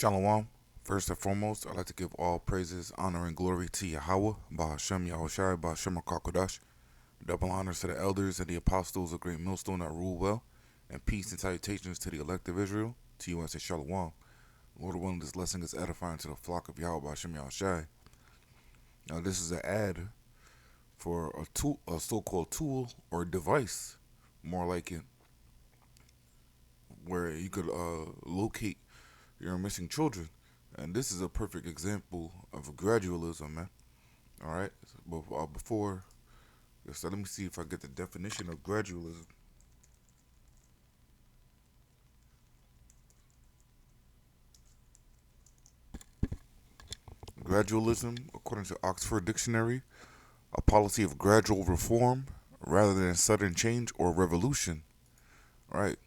Shalom. First and foremost, I'd like to give all praises, honor, and glory to Yahweh, Bahashem Yahushai, Bahashem HaKakodash. Double honors to the elders and the apostles of Great Millstone that rule well, and peace and salutations to the elect of Israel. To you I say Shalom. Lord willing, this lesson is edifying to the flock of Yahweh, Bahashem Yahushai. Now, this is an ad for a so-called tool or device, more like it, where you could locate your missing children. And this is a perfect example of gradualism, man. All right. So let me see if I get the definition of gradualism. Gradualism, according to Oxford Dictionary, a policy of gradual reform rather than sudden change or revolution. All right.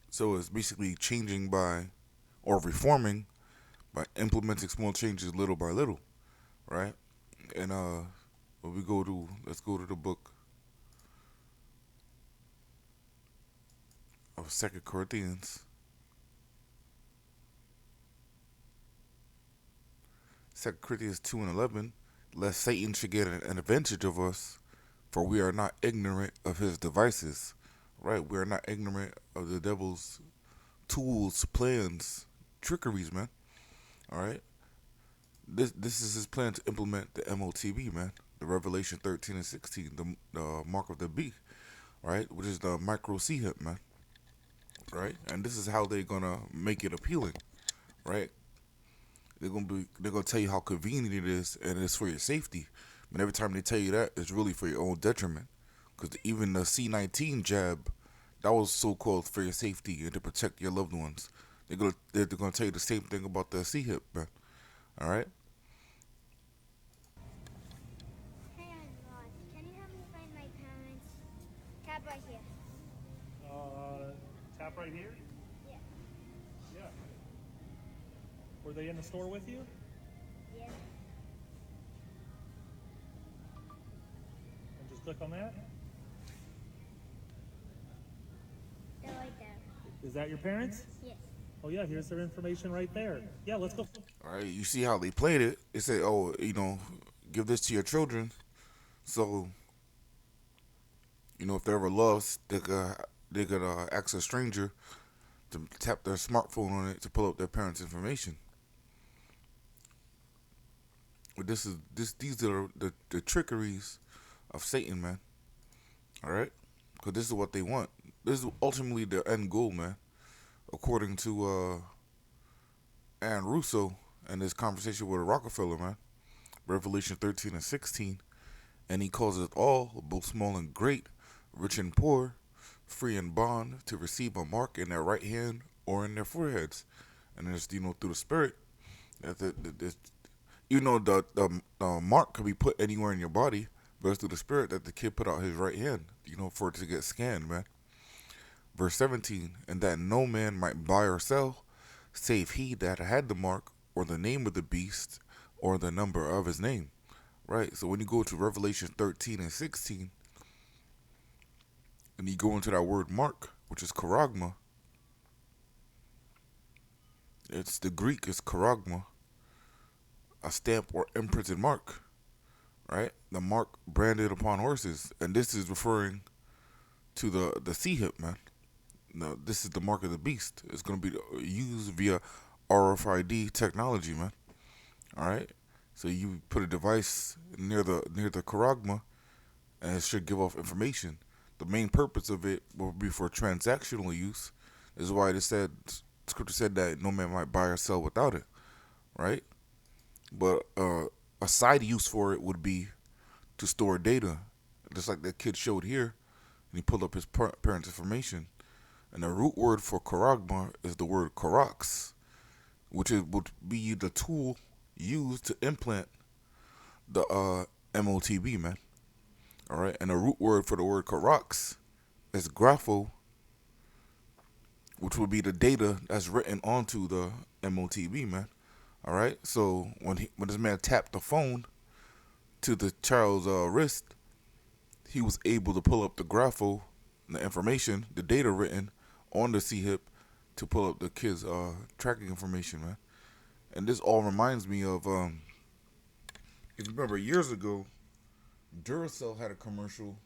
So it's basically changing by or reforming by implementing small changes little by little, right? And let's go to the book of 2 Corinthians. 2 Corinthians 2:11, lest Satan should get an advantage of us, for we are not ignorant of his devices. Right? We are not ignorant of the devil's tools, plans, trickeries, man. All right. This is his plan to implement the MOTB, man. The Revelation 13 and 16, the mark of the beast, right? Which is the micro C hip, man. Right? And this is how they're gonna make it appealing, right? They're gonna tell you how convenient it is and it's for your safety. But every time they tell you that, it's really for your own detriment. Because even the C-19 jab, that was so called for your safety and to protect your loved ones. They're gonna tell you the same thing about the C hip, man. All right. Hey, I'm lost. Can you help me find my parents? Tap right here. Tap right here? Yeah. Yeah. Were they in the store with you? Yeah. And just click on that? They're right there. Is that your parents? Yes. Oh yeah, here's their information right there. Yeah, let's go. All right. You see how they played it? They say, "Oh, give this to your children." So, if they're ever lost, they could ask a stranger to tap their smartphone on it to pull up their parents' information. But these are the trickeries of Satan, man. All right, because this is what they want. This is ultimately their end goal, man. According to Ann Russo and his conversation with Rockefeller, man. Revelation 13 and 16, and he calls it all, both small and great, rich and poor, free and bond, to receive a mark in their right hand or in their foreheads. And it's through the Spirit that the mark could be put anywhere in your body, but it's through the Spirit that the kid put out his right hand, for it to get scanned, man. Verse 17, and that no man might buy or sell, save he that had the mark, or the name of the beast, or the number of his name. Right? So when you go to Revelation 13 and 16, and you go into that word mark, which is charagma, it's the Greek is charagma, a stamp or imprinted mark, right? The mark branded upon horses. And this is referring to the C hip, man. Now, this is the mark of the beast. It's going to be used via RFID technology, man. All right? So you put a device near the charagma, and it should give off information. The main purpose of it will be for transactional use. This is why Scripture said that no man might buy or sell without it, right? But a side use for it would be to store data, just like that kid showed here, and he pulled up his parents' information. And the root word for charagma is the word charax, which would be the tool used to implant the MOTB, man. All right, and the root word for the word charax is grapho, which would be the data that's written onto the MOTB, man. All right, so when this man tapped the phone to the child's wrist, he was able to pull up the grapho, the information, the data written on the C hip to pull up the kids' tracking information, man. And this all reminds me of if you remember years ago, Duracell had a commercial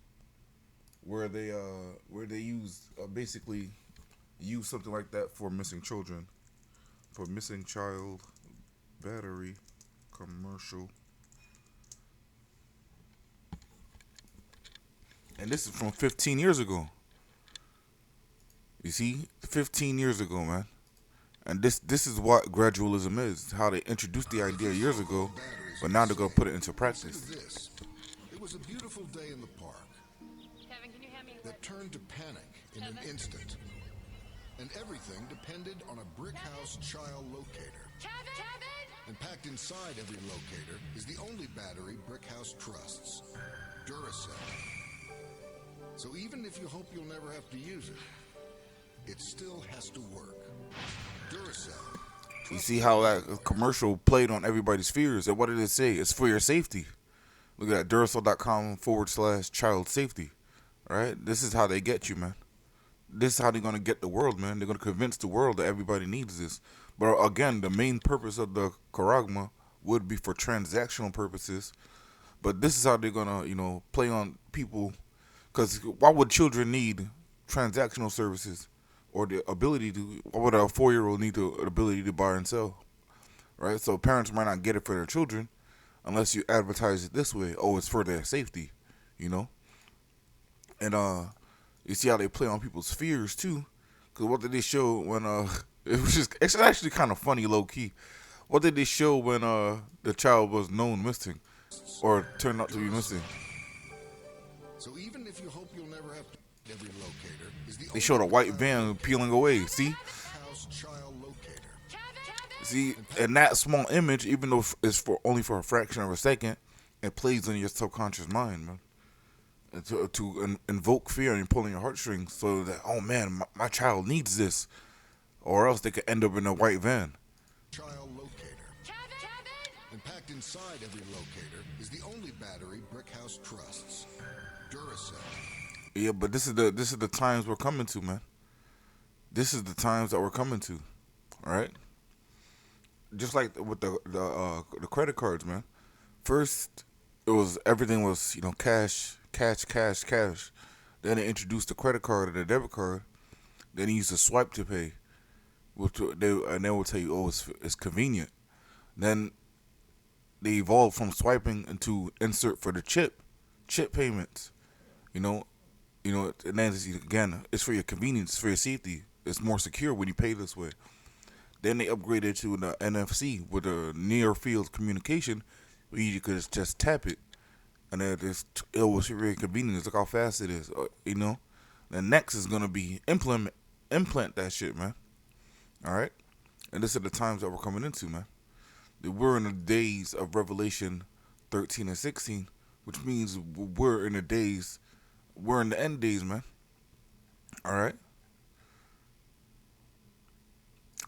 where they used basically use something like that for missing children, for missing child battery commercial. And this is from 15 years ago. You see, 15 years ago, man. And this is what gradualism is. How they introduced the idea years ago, but now they're gonna put it into practice. This. It was a beautiful day in the park Kevin, can you hand me that turned to panic in an instant. And everything depended on a brick house child locator. Kevin! And packed inside every locator is the only battery brick house trusts, Duracell. So even if you hope you'll never have to use it still has to work. Duracell. You see how that commercial played on everybody's fears. And what did it say? It's for your safety. Look at that, Duracell.com/child safety. Right? This is how they get you, man. This is how they're going to get the world, man. They're going to convince the world that everybody needs this. But again, the main purpose of the charagma would be for transactional purposes. But this is how they're going to, play on people. Because why would children need transactional services? Or the ability to, why would a 4-year-old need the ability to buy and sell? Right? So parents might not get it for their children unless you advertise it this way. Oh, it's for their safety, And you see how they play on people's fears too. Because what did they show when it's actually kind of funny, low key. What did they show when the child was known missing or turned out to be missing? So even if you hope you'll never have to every locator is the They showed a white van peeling away. See? house child locator. See, and that small image, even though it's only for a fraction of a second, it plays on your subconscious mind, man. And to invoke fear and pulling your heartstrings, so that, oh man, my child needs this, or else they could end up in a white van. Child locator. And packed inside every locator is the only battery brick house trusts, Duracell. Yeah, but this is the times we're coming to, man. This is the times that we're coming to, all right? Just like with the credit cards, man. First, everything was cash. Then they introduced the credit card and the debit card. Then you used to swipe to pay, and they will tell you, oh, it's convenient. Then they evolved from swiping into insert for the chip payments. And then again, it's for your convenience, it's for your safety. It's more secure when you pay this way. Then they upgraded to the NFC with a near field communication, where you could just tap it, and it was very convenient. Look how fast it is, The next is gonna be implant that shit, man. All right, and this are the times that we're coming into, man. We're in the days of Revelation 13 and 16, which means we're in the end days, man. All right?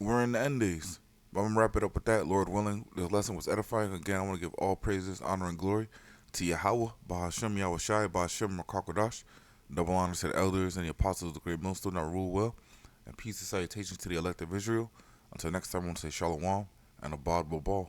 We're in the end days. But I'm going to wrap it up with that, Lord willing. This lesson was edifying. Again, I want to give all praises, honor, and glory to Yahweh, Bahashem, Yahweh Shai, Bahashem, Makakodash. Double honor to the elders and the apostles of the great millstone that rule well. And peace and salutations to the elect of Israel. Until next time, I want to say Shalom and Abad Babal.